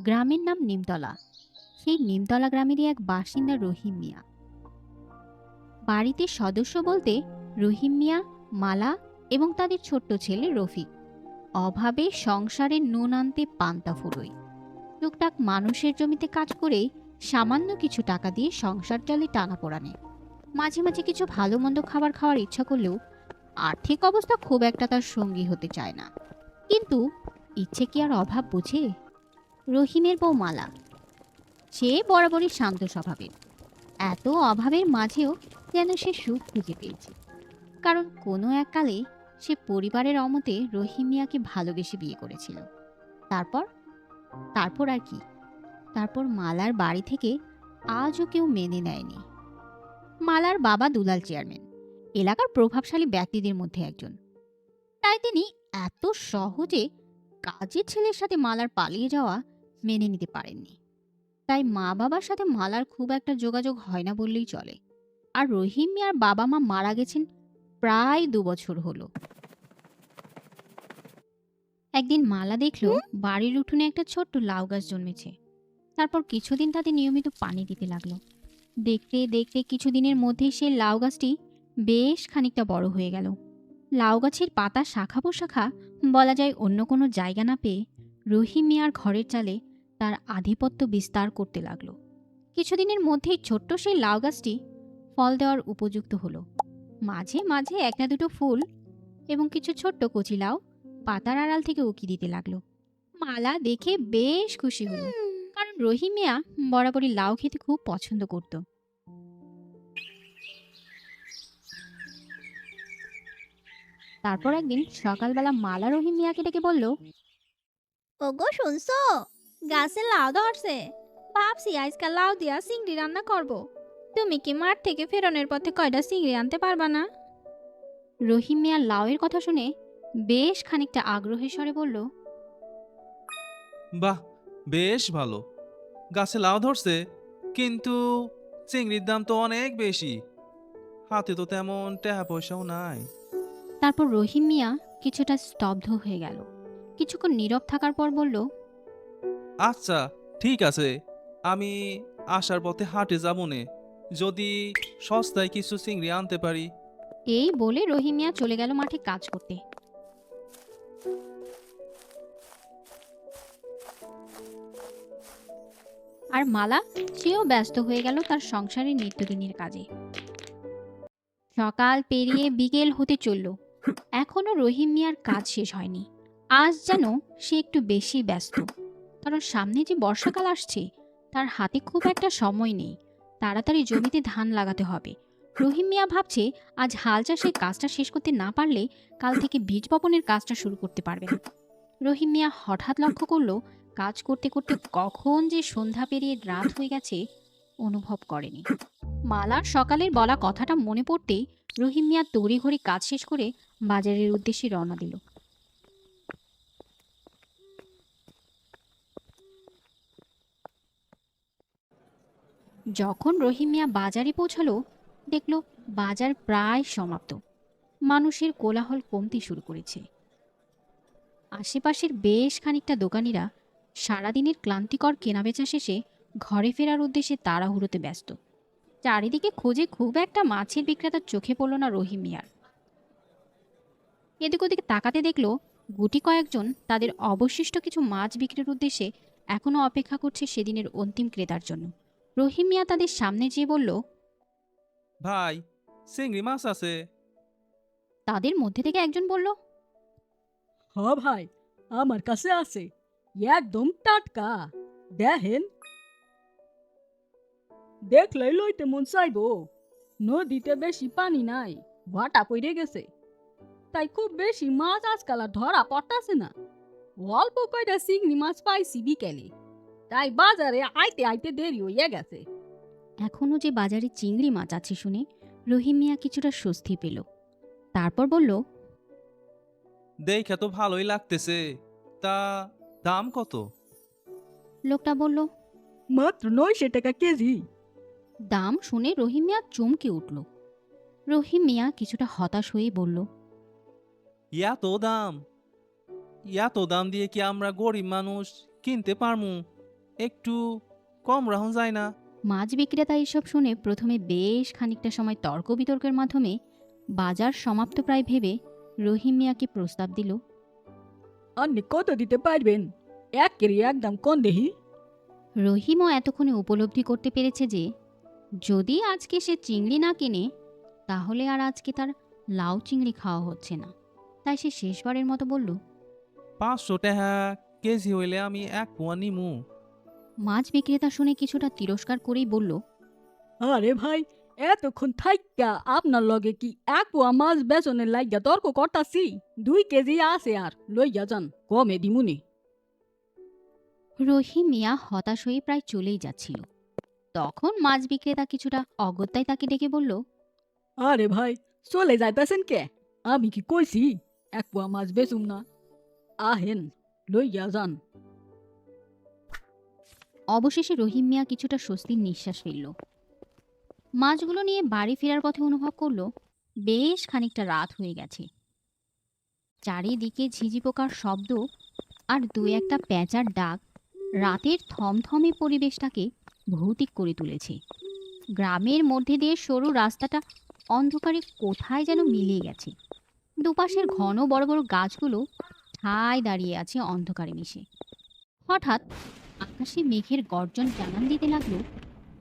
গ্রামের নাম নিমতলা। সেই নিমতলা গ্রামেরই এক বাসিন্দা রহিম মিয়া। বাড়িতে সদস্য বলতে রহিম মিয়া, মালা এবং তাদের ছোট্ট ছেলে রফিক। অভাবে সংসারে নুন আনতে পান্তা ফুরোয়। টুকটাক মানুষের জমিতে কাজ করে সামান্য কিছু টাকা দিয়ে সংসার চলে টানাপোড়ানে। মাঝে মাঝে কিছু ভালো মন্দ খাবার খাওয়ার ইচ্ছা করলেও আর্থিক অবস্থা খুব একটা তার সঙ্গী হতে চায় না। কিন্তু ইচ্ছে কি আর অভাব বুঝে? রহিমের বউ মালা, সে বরাবরই শান্ত স্বভাবের। এত অভাবের মাঝেও যেন সে সুখ খুঁজে পেয়েছে। কারণ কোনো এককালে সে পরিবারের অমতে রহিম মিয়াকে ভালোবেসে বিয়ে করেছিল। তারপর তারপর আর কি, তারপর মালার বাড়ি থেকে আজও কেউ মেনে নেয়নি। মালার বাবা দুলাল চেয়ারম্যান, এলাকার প্রভাবশালী ব্যক্তিদের মধ্যে একজন। তাই তিনি এত সহজে কাজের ছেলের সাথে মালার পালিয়ে যাওয়া মেনে নিতে পারেননি। তাই মা বাবার সাথে মালার খুব একটা যোগাযোগ হয় না বললেই চলে। আর রহিম মিয়ার বাবা মা মারা গেছেন প্রায় 2 বছর হলো। একদিন মালা দেখলো বাড়ির উঠোনে একটা ছোট্ট লাউ গাছ জন্মেছে। তারপর কিছুদিন তাতে নিয়মিত পানি দিতে লাগলো। দেখতে দেখতে কিছুদিনের মধ্যেই সেই লাউ গাছটি বেশ খানিকটা বড় হয়ে গেল। লাউ গাছের পাতা শাখা প্রশাখা বলা যায় অন্য কোনো জায়গা না পেয়ে রহিম মিয়ার ঘরের চালে তার আধিপত্য বিস্তার করতে লাগলো। কিছুদিনের মধ্যেই ছোট্ট সেই লাউ গাছটি ফল দেওয়ার উপযুক্ত হলো। মাঝে মাঝে একটা দুটো ফুল এবং কিছু ছোট্ট কচি লাউ পাতার আড়াল থেকে উকি দিতে লাগলো। মালা দেখে বেশ খুশি হলো, কারণ রহিম মিয়া বরাবরই লাউ খেতে খুব পছন্দ করত। তারপর একদিন সকালবেলা মালা রহিম মিয়াকে ডেকে বলল, ওগো শুনছো, গাছে লাউ ধরছে। ভাবছি আজকাল লাউ দিয়া চিংড়ি রান্না করব। তুমি কি মাঠ থেকে ফেরনের পথে কয়টা চিংড়ি আনতে পারবা না? রহিম মিয়া লাউয়ের কথা শুনে বেশ খানিকটা আগ্রহের স্বরে বলল, বাহ, বেশ ভালো। গাছে লাউ ধরছে, কিন্তু চিংড়ির দাম তো অনেক বেশি। হাতে তো তেমন টাকা পয়সাও নাই। তারপর রহিম মিয়া কিছুটা স্তব্ধ হয়ে গেল। কিছুক্ষণ নীরব থাকার পর বলল, আচ্ছা, ঠিক আছে, আমি আসার পথে হাটে যাবনে, যদি সস্তায় কিছু চিংড়ি আনতে পারি। এই বলে রহিম মিয়া চলে গেল মাঠে কাজ করতে। আর মালা, সেও ব্যস্ত হয়ে গেল তার সংসারের নিত্যদিনের কাজে। সকাল পেরিয়ে বিকেল হতে চলল, এখনো রহিম মিয়ার কাজ শেষ হয়নি। আজ যেন সে একটু বেশি ব্যস্ত, কারণ সামনে যে বর্ষাকাল আসছে, তার হাতে খুব একটা সময় নেই। তাড়াতাড়ি জমিতে ধান লাগাতে হবে। রহিম মিয়া ভাবছে আজ হাল চাষের কাজটা শেষ করতে না পারলে কাল থেকে বীজ বপনের কাজটা শুরু করতে পারবে না। রহিম মিয়া হঠাৎ লক্ষ্য করলো কাজ করতে করতে কখন যে সন্ধ্যা পেরিয়ে রাত হয়ে গেছে অনুভব করেনি। মালার সকালের বলা কথাটা মনে পড়তেই রহিম মিয়া তড়িঘড়ি কাজ শেষ করে বাজারের উদ্দেশ্যে রওনা দিল। যখন রহিম মিয়া বাজারে পৌঁছালো, দেখলো বাজার প্রায় সমাপ্ত। মানুষের কোলাহল কমতে শুরু করেছে। আশেপাশের বেশ খানিকটা দোকানিরা সারাদিনের ক্লান্তিকর কেনাবেচা শেষে ঘরে ফেরার উদ্দেশ্যে তাড়াহুড়োতে ব্যস্ত। চারিদিকে খোঁজে খুব একটা মাছের বিক্রেতার চোখে পড়ল না রহিম মিয়ার। এদিক ওদিকে তাকাতে দেখলো গুটি কয়েকজন তাদের অবশিষ্ট কিছু মাছ বিক্রির উদ্দেশ্যে এখনো অপেক্ষা করছে সেদিনের অন্তিম ক্রেতার জন্য। রহিম মিয়া তাদের সামনে যেয়ে বলল, ভাই, চিংড়ি মাছ আছে? তাদের মধ্যে থেকে একজন বলল, হ ভাই, আমার কাছে আছে, একদম টাটকা। দেখেন, দেখলেই লইতে মন চাইবো। নদীতে বেশি পানি নাই, ভাটা পড়ে গেছে, তাই খুব বেশি মাছ আজকাল আর ধরা পড়তাছে না। অল্প কয়টা চিংড়ি মাছ পাইছি বিকেলে, তাই বাজারে আইতে আইতে দেরি হইয়া গেছে। এখনো যে বাজারে চিংড়ি মাছ আছে শুনে রহিম মিয়া কিছুটা স্বস্তি পেল। তারপর বলল, দেখে তো ভালোই লাগতেছে, তা দাম কত? লোকটা বলল। মাত্র 900 টাকা কেজি। দাম শুনে রহিম মিয়া চমকে উঠল। রহিম মিয়া কিছুটা হতাশ হয়ে বলল, এত দাম? এত দাম দিয়ে কি আমরা গরিব মানুষ কিনতে পারমু? একটু কম রাখুন যায় না? মাছ বিক্রেতা এসব শুনে প্রথমে বেশ খানিকটা সময় তর্ক বিতর্কের মাধ্যমে বাজার সমাপ্ত প্রায় ভেবে রহিম মিয়াকে প্রস্তাব দিল। আপনি কত দিতে পারবেন? এক কেরি একদম কোন দেহি? রহিমও এতক্ষণে উপলব্ধি করতে পেরেছে যে যদি আজকে সে চিংড়ি না কিনে তাহলে আর আজকে তার লাউ চিংড়ি খাওয়া হচ্ছে না। তাই সে শেষবারের মতো বলল, 500 টাকা কেজি হইলে আমি এক পোয়া নিমু। মাছ বিক্রেতা শুনে কিছুটা তিরস্কার করেই বলল, আরে ভাই, এতক্ষণ থাইক্কা আপনার লগে কি এক পোয়া মাছ বেচনের লাগিয়া তর্ক করতাছি? 2 কেজি আছে আর লইয়া যান, কমে দিমুনি। রহিম মিয়া হতাশ হয়ে প্রায় চলেই যাচ্ছিল। তখন মাছ বিক্রেতা কিছুটা অগত্যায় তাকে ডেকে বলল, আরে ভাই, চলে যাইতাছেন কে? আমি কি কইছি এক পোয়া মাছ বেচুম না? আহেন, লইয়া যান। অবশেষে রহিম মিয়া কিছুটা স্বস্তির নিঃশ্বাস ফেলল। মাছগুলো নিয়ে বাড়ি ফেরার পথে অনুভব করলো বেশ খানিকটা রাত হয়ে গেছে। চারিদিকে ঝিঝি পোকার শব্দ আর দু একটা প্যাঁচার ডাক রাতের থমথমে পরিবেশটাকে ভৌতিক করে তুলেছে। গ্রামের মধ্যে দিয়ে সরু রাস্তাটা অন্ধকারে কোথায় যেন মিলিয়ে গেছে। দুপাশের ঘন বড় বড় গাছগুলো ঠায় দাঁড়িয়ে আছে অন্ধকারে মিশে। হঠাৎ আকাশে মেঘের গর্জন জানান দিতে লাগলো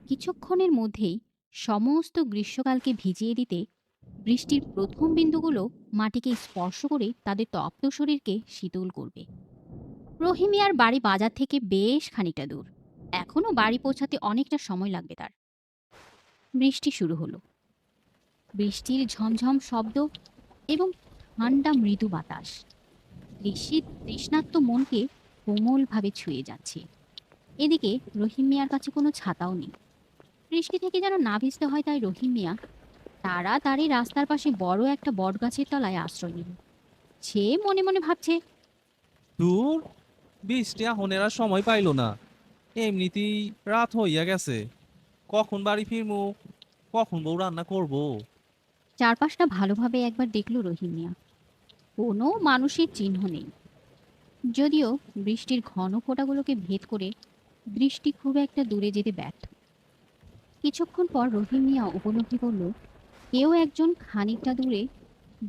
কিছুক্ষণের মধ্যেই সমস্ত গ্রীষ্মকালকে ভিজিয়ে দিতে বৃষ্টির প্রথম বিন্দুগুলো মাটিকে স্পর্শ করে তাদের তপ্ত শরীরকে শীতল করবে। রহিমিয়ার বাড়ি বাজার থেকে বেশ খানিকটা দূর। এখনো বাড়ি পৌঁছাতে অনেকটা সময় লাগবে তার। বৃষ্টি শুরু হলো। বৃষ্টির ঝমঝম শব্দ এবং ঠান্ডা মৃদু বাতাস গ্রীষ্মের তৃষ্ণার্ত মনকে কোমলভাবে ছুঁয়ে যাচ্ছে। এদিকে রহিম মিয়ার কাছে কোনো ছাতাও নেই। বৃষ্টি থেকে যেন না ভিজতে হয় তাই রহিম মিয়া তাড়াতাড়ি রাস্তার পাশে বড় একটা বটগাছের তলায় আশ্রয় নিল। সে মনে মনে ভাবছে, দূর, বৃষ্টি এখনের আর সময় পাইলো না। এমনিতেই রাত হইয়া গেছে। কখন বাড়ি ফিরমু, কখন বউ রান্না করব? চারপাশটা ভালোভাবে একবার দেখল রহিম মিয়া। কোনো মানুষের চিহ্ন নেই। যদিও বৃষ্টির ঘন ফোঁটাগুলোকে ভেদ করে বৃষ্টি খুব একটা দূরে যেতে ব্যর্থ। কিছুক্ষণ পর রহিম মিয়া উপলব্ধি করল কেউ একজন খানিকটা দূরে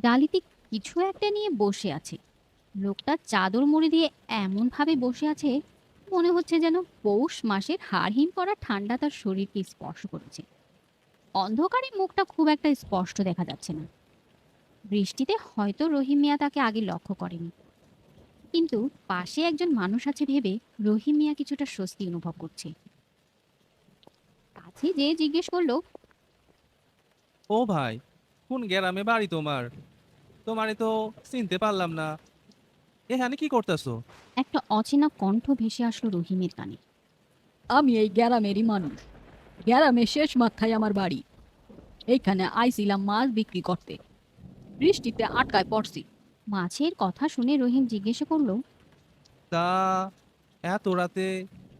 ডালিতে কিছু একটা নিয়ে বসে আছে। লোকটা চাদর মুড়ি দিয়ে এমনভাবে বসে আছে মনে হচ্ছে যেন পৌষ মাসের হাড়হিম করা ঠান্ডা তার শরীরকে স্পর্শ করেছে। অন্ধকারে মুখটা খুব একটা স্পষ্ট দেখা যাচ্ছে না। বৃষ্টিতে হয়তো রহিম মিয়া তাকে আগে লক্ষ্য করেনি, কিন্তু পাশে একজন মানুষ আছে ভেবে রহিম মিয়া কিছুটা স্বস্তি অনুভব করছে। কাছে যে জিজ্ঞেস করলো, ও ভাই, কোন গ্রামে বাড়ি তোমার? তোমারে তো চিনতে পারলাম না। এখানে কি করতেছো? একটা অচেনা কণ্ঠ ভেসে আসলো রহিমের কানে। আমি এই গ্রামেরই মানুষ। গ্রামের শেষ মাথায় আমার বাড়ি। এইখানে আইছিলাম মাছ বিক্রি করতে। বৃষ্টিতে আটকায় পড়ছি। মাছের কথা শুনে রহিম জিজ্ঞেস করলো, তা এত রাতে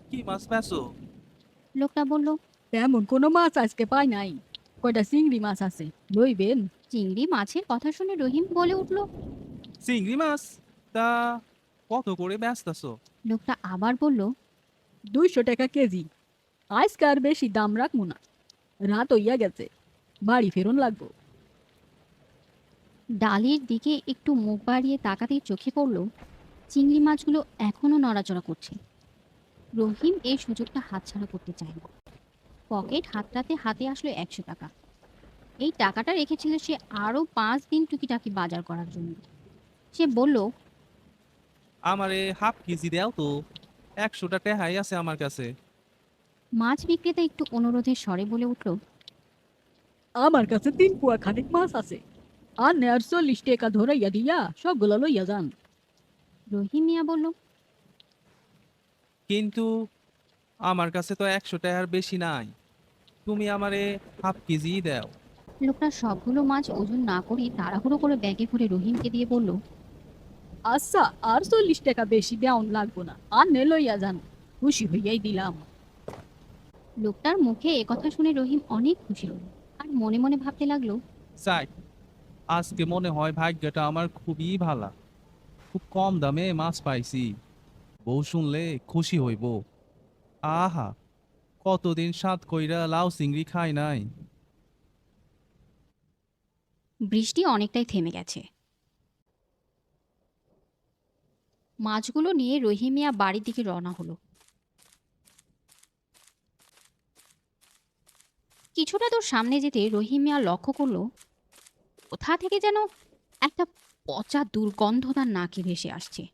কি মাছ পেছো? লোকটা বলল, তেমন কোনো মাছ আজকে পাই নাই। কয়টা চিংড়ি মাছ আছে, লইবেন? চিংড়ি। মাছের কথা শুনে রহিম বলে উঠল। চিংড়ি মাছ? তা কত করে বেচতেছো? লোকটা আবার বলল, 200 টাকা কেজি। আজকে আর বেশি দাম রাখবো না, রাত হইয়া গেছে, বাড়ি ফেরন লাগবো। ডালের দিকে একটু মুখ বাড়িয়ে তাকাতেই চোখে পড়ল চিংড়ি মাছগুলো এখনো নড়াচড়া করছে। রহিম এই সুযোগটা হাতছাড়া করতে চায় না। পকেট হাতটাতে হাতে আসলো 100 টাকা। এই টাকাটা রেখেছিল সে আরো 5 দিন টুকিটাকি বাজার করার জন্য। সে বলল, আমারে হাফ কেজি দাও তো, 100টা টেহাই আছে আমার কাছে। মাছ বিক্রেতা একটু অনুরোধের স্বরে বলে উঠল, আমার কাছে 3 পোয়া খানিক মাছ আছে। আর নে আর 40 টাকা ধরাইয়া দিয়া সবগুলো লইয়া যান। রহিম মিয়া বলল, কিন্তু আমার কাছে তো 100 টাকার বেশি নাই। তুমি আমারে হাফ কেজি দাও। লোকটা সবগুলো মাছ ওজন না করে তাড়াহুড়ো করে ব্যাগে ভরে রহিমকে দিয়ে বলল, আচ্ছা, আর 40 টাকা বেশি দেওয়ান লাগবো না, আর নে লইয়া যান। খুশি হইয়াই দিলাম। লোকটার মুখে একথা শুনে রহিম অনেক খুশি হল আর মনে মনে ভাবতে লাগলো, চাই, আজকে মনে হয় ভাগ্যটা আমার খুবই ভালা। খুব কম দামে মাছ পাইছি। বউ শুনলে খুশি হইব। আহা, কতদিন স্বাদ কইরা লাউ চিংড়ি খাই নাই। বৃষ্টি অনেকটাই থেমে গেছে। মাছগুলো নিয়ে রহিম মিয়া বাড়ির দিকে রওনা হলো। কিছুটা দূর সামনে যেতে রহিম মিয়া লক্ষ্য করলো কোথা থেকে যেন একটা পচা দুর্গন্ধ তার নাকে ভেসে আসছে।